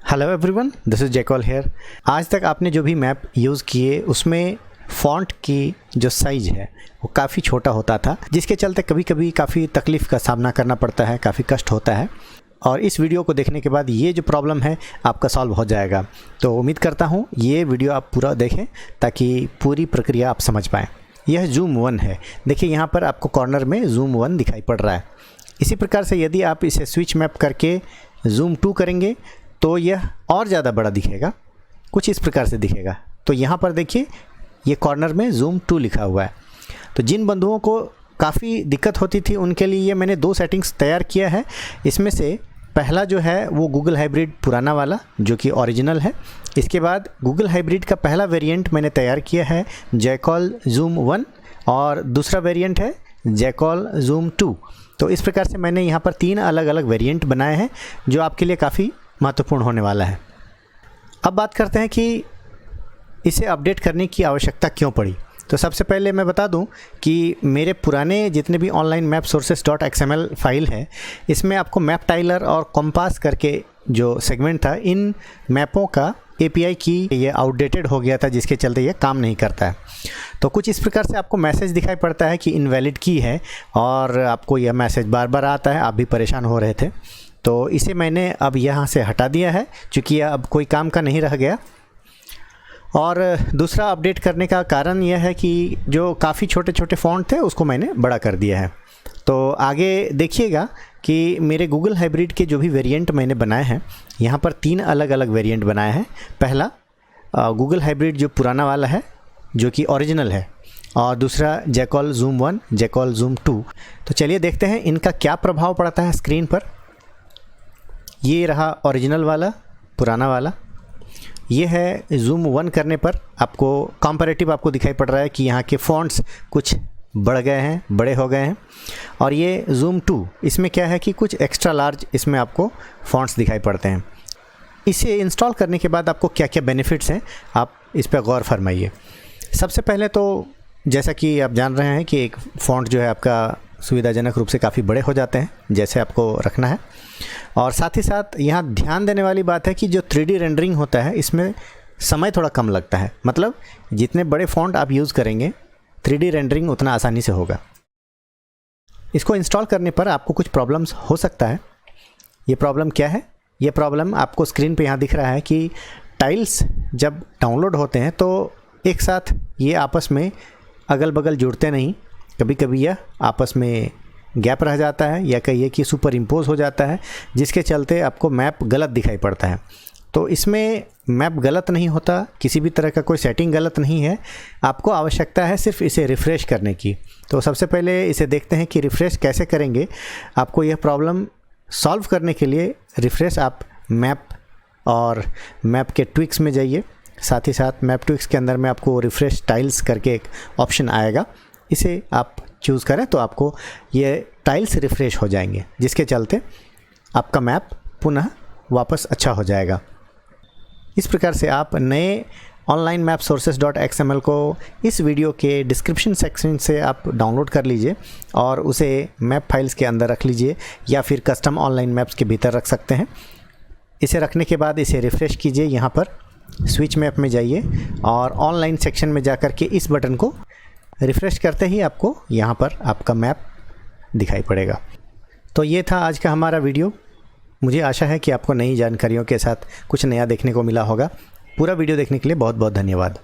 Hello everyone, this is Jaykal here. आज तक आपने जो भी मैप यूज़ किए उसमें फ़ॉन्ट की जो साइज़ है वो काफ़ी छोटा होता था, जिसके चलते कभी कभी काफ़ी तकलीफ़ का सामना करना पड़ता है, काफ़ी कष्ट होता है। और इस वीडियो को देखने के बाद ये जो प्रॉब्लम है आपका सॉल्व हो जाएगा। तो उम्मीद करता हूँ ये वीडियो आप पूरा देखें ताकि पूरी प्रक्रिया आप समझ पाएँ। यह ज़ूम 1 है। देखिए यहाँ पर आपको कॉर्नर में ज़ूम 1 दिखाई पड़ रहा है। इसी प्रकार से यदि आप इसे स्विच मैप करके ज़ूम 2 करेंगे तो यह और ज़्यादा बड़ा दिखेगा, कुछ इस प्रकार से दिखेगा। तो यहाँ पर देखिए ये कॉर्नर में ज़ूम 2 लिखा हुआ है। तो जिन बंधुओं को काफ़ी दिक्कत होती थी उनके लिए ये मैंने 2 सेटिंग्स तैयार किया है। इसमें से पहला जो है वो गूगल हाइब्रिड पुराना वाला जो कि ओरिजिनल है। इसके बाद गूगल हाइब्रिड का पहला वेरिएंट मैंने तैयार किया है जयकॉल ज़ूम 1 और दूसरा वेरिएंट है जयकॉल ज़ूम 2। तो इस प्रकार से मैंने यहाँ पर 3 अलग अलग वेरिएंट बनाए हैं जो आपके लिए काफ़ी महत्वपूर्ण होने वाला है। अब बात करते हैं कि इसे अपडेट करने की आवश्यकता क्यों पड़ी। तो सबसे पहले मैं बता दूं कि मेरे पुराने जितने भी online map sources .xml file है, इसमें आपको मैप टाइलर और कॉम्पास करके जो सेगमेंट था, इन मैपों का API की ये आउटडेटेड हो गया था, जिसके चलते ये काम नहीं करता है। तो कुछ इस प्रकार से आपको मैसेज दिखाई पड़ता है कि इनवैलिड की है और आपको यह मैसेज बार बार आता है। आप भी परेशान हो रहे थे, तो इसे मैंने अब यहाँ से हटा दिया है क्योंकि यह अब कोई काम का नहीं रह गया। और दूसरा अपडेट करने का कारण यह है कि जो काफ़ी छोटे छोटे फ़ॉन्ट थे उसको मैंने बड़ा कर दिया है। तो आगे देखिएगा कि मेरे गूगल हाइब्रिड के जो भी वेरिएंट मैंने बनाए हैं, यहाँ पर 3 अलग अलग वेरिएंट बनाए हैं। पहला गूगल हाइब्रिड जो पुराना वाला है जो कि ओरिजिनल है, और दूसरा जयकॉल ज़ूम 1, जयकॉल ज़ूम 2। तो चलिए देखते हैं इनका क्या प्रभाव पड़ता है स्क्रीन पर। ये रहा ओरिजिनल वाला, पुराना वाला। ये है ज़ूम 1 करने पर आपको कंपैरेटिव आपको दिखाई पड़ रहा है कि यहाँ के फ़ॉन्ट्स कुछ बढ़ गए हैं, बड़े हो गए हैं। और ये ज़ूम 2, इसमें क्या है कि कुछ एक्स्ट्रा लार्ज इसमें आपको फ़ॉन्ट्स दिखाई पड़ते हैं। इसे इंस्टॉल करने के बाद आपको क्या क्या बेनिफिट्स हैं, आप इस पर गौर फरमाइए। सबसे पहले तो जैसा कि आप जान रहे हैं कि एक फ़ॉन्ट जो है आपका सुविधाजनक रूप से काफ़ी बड़े हो जाते हैं जैसे आपको रखना है। और साथ ही साथ यहाँ ध्यान देने वाली बात है कि जो 3D रेंडरिंग होता है इसमें समय थोड़ा कम लगता है। मतलब जितने बड़े फ़ॉन्ट आप यूज़ करेंगे 3D रेंडरिंग उतना आसानी से होगा। इसको इंस्टॉल करने पर आपको कुछ प्रॉब्लम्स हो सकता है। ये प्रॉब्लम क्या है? ये प्रॉब्लम आपको स्क्रीन पे यहाँ दिख रहा है कि टाइल्स जब डाउनलोड होते हैं तो एक साथ ये आपस में अगल बगल जुड़ते नहीं। कभी कभी यह आपस में गैप रह जाता है या कहिए कि सुपर इम्पोज हो जाता है, जिसके चलते आपको मैप गलत दिखाई पड़ता है। तो इसमें मैप गलत नहीं होता, किसी भी तरह का कोई सेटिंग गलत नहीं है। आपको आवश्यकता है सिर्फ इसे रिफ़्रेश करने की। तो सबसे पहले इसे देखते हैं कि रिफ़्रेश कैसे करेंगे। आपको यह प्रॉब्लम सॉल्व करने के लिए रिफ़्रेश आप मैप और मैप के ट्विक्स में जाइए। साथ ही साथ मैप ट्विक्स के अंदर में आपको रिफ़्रेश टाइल्स करके एक ऑप्शन आएगा, इसे आप चूज़ करें तो आपको ये टाइल्स रिफ़्रेश हो जाएंगे, जिसके चलते आपका मैप पुनः वापस अच्छा हो जाएगा। इस प्रकार से आप नए ऑनलाइन मैप सोर्सेस .xml को इस वीडियो के डिस्क्रिप्शन सेक्शन से आप डाउनलोड कर लीजिए और उसे मैप फाइल्स के अंदर रख लीजिए, या फिर कस्टम ऑनलाइन मैप्स के भीतर रख सकते हैं। इसे रखने के बाद इसे रिफ़्रेश कीजिए। यहाँ पर स्विच मैप में जाइए और ऑनलाइन सेक्शन में जाकर के इस बटन को रिफ़्रेश करते ही आपको यहाँ पर आपका मैप दिखाई पड़ेगा। तो ये था आज का हमारा वीडियो। मुझे आशा है कि आपको नई जानकारियों के साथ कुछ नया देखने को मिला होगा। पूरा वीडियो देखने के लिए बहुत बहुत धन्यवाद।